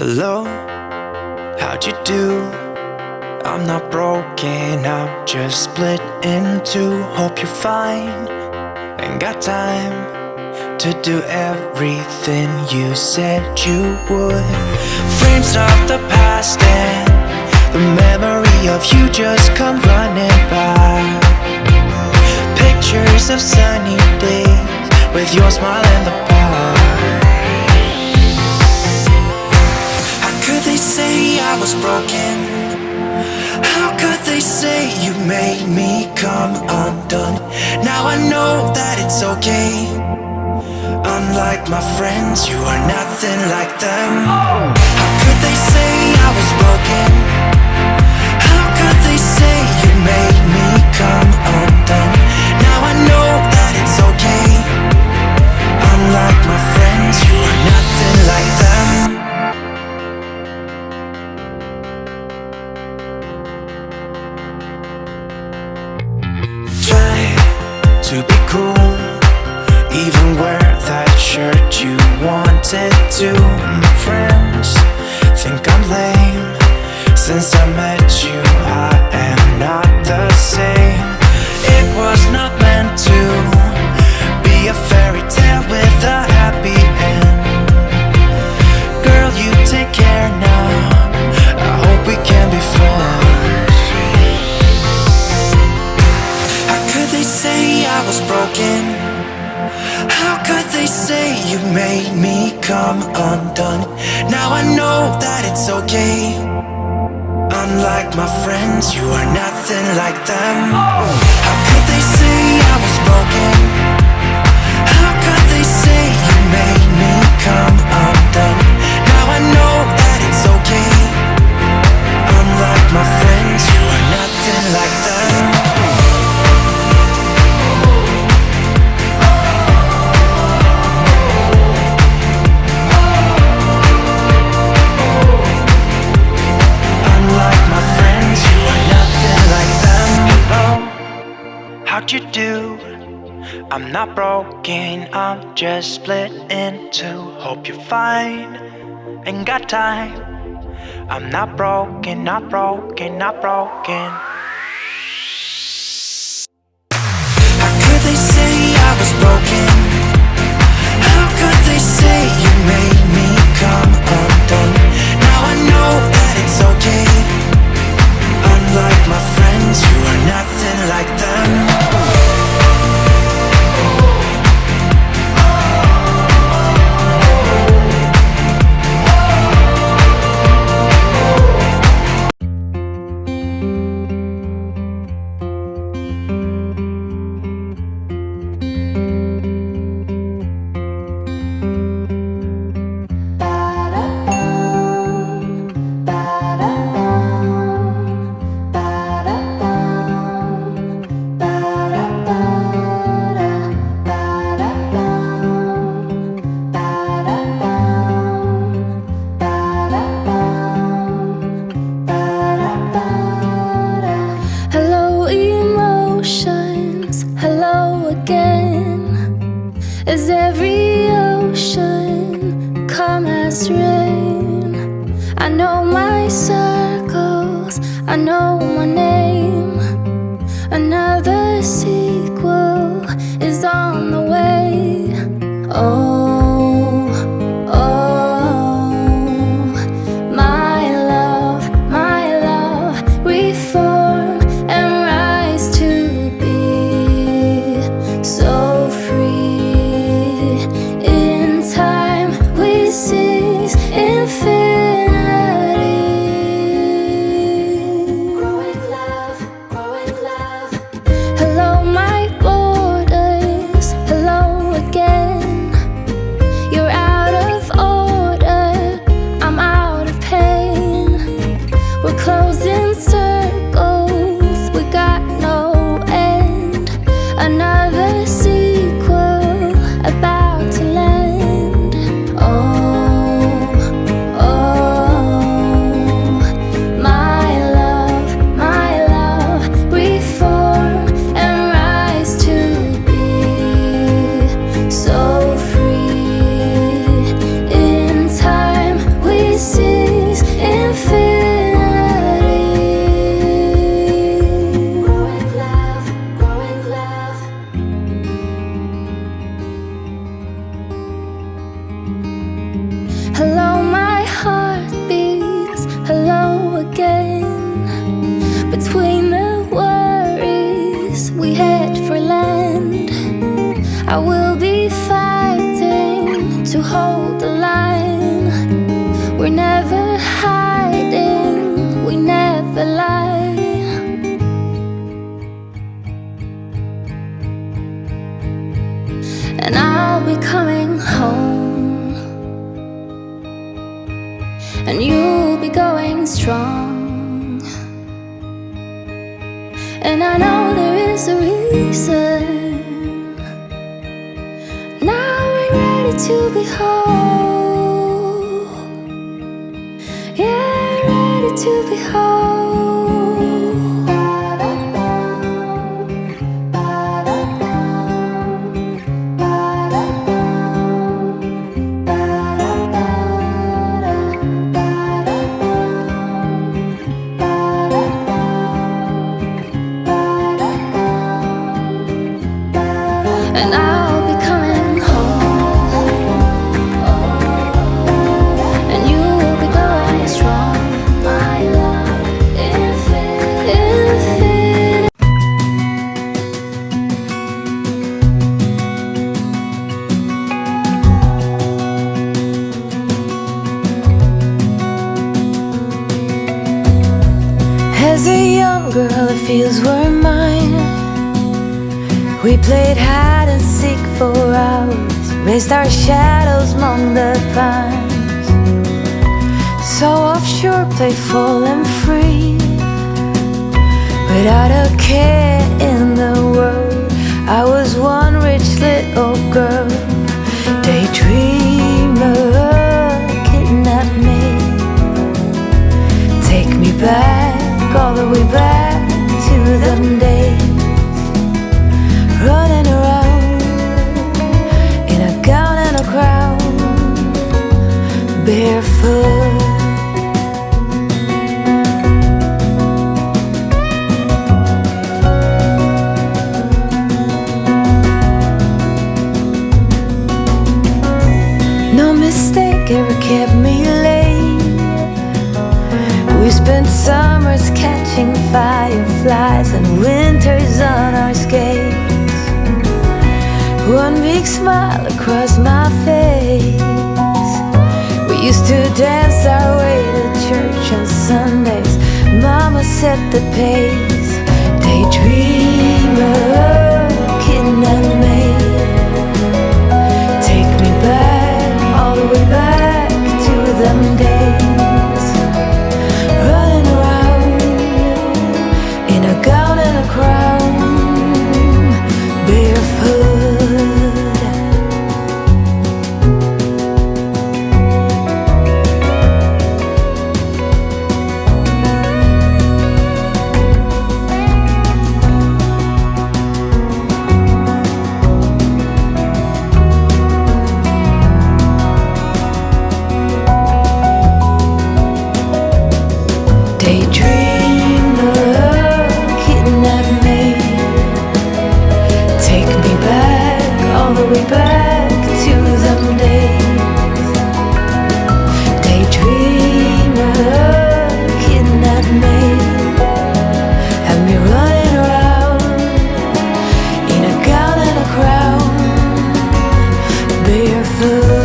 Hello, how'd you do? I'm not broken, I'm just split in two. Hope you're fine, ain't got time to do everything you said you would. Frames of the past and the memory of you just come running by. Pictures of sunny days with your smile in the bar. They say I was broken. How could they say you made me come undone? Now I know that it's okay. Unlike my friends, you are nothing like them. How could they say I was broken? How could they say you made me come undone? Now I know that it's okay. Unlike my friends, you are nothing like them. To be cool, even wear that shirt you wanted to. My friends think I'm lame. Since I met you, I am not the same. It was not meant to be a fairy tale with a happy end. Girl, you take care now. I hope we can be friends. They say I was broken. How could they say you made me come undone? Now I know that it's okay. Unlike my friends, you are nothing like them. How could they say I was broken? How could they say you made me come undone? Now I know that it's okay. Unlike my friends, you are nothing like them. How'd you do? I'm not broken, I'm just split in two. Hope you're fine, ain't got time. I'm not broken, not broken, not broken. How could they say I was broken? How could they say you made me come undone? Now I know that it's okay. Unlike my friends, you are nothing like them. As every ocean come as rain, I know my circles, I know my name. Another sequel is on the way. Oh, oh, my love, reform and rise to be so free. Growing love. Hello, my borders. and you'll be going strong. And I know there is a reason. Now we're ready to be whole. Yeah, ready to be whole. And I'll be coming home, and you will be going strong. My love, infinite. As a young girl, the fields were mine. We played hide and seek for hours, raised our shadows among the pines. So offshore, playful and free, without a care in the world. I was one rich little girl, daydreamer, kidnap me. Take me back, all the way back to them days, running around in a gown and a crown, barefoot. No mistake ever kept me late. We spent summers catching fireflies and winters on our skates. One big smile across my face. We used to dance our way to church on Sundays. Mama set the pace. Daydreamer, kidnap me. Take me back, all the way back to them days, running around in a gown and a crown, barefoot. Daydreamer, kidnap me. Take me back, all the way back to them days. Daydreamer, kidnap me. Have me running around in a gown and a crown, barefoot.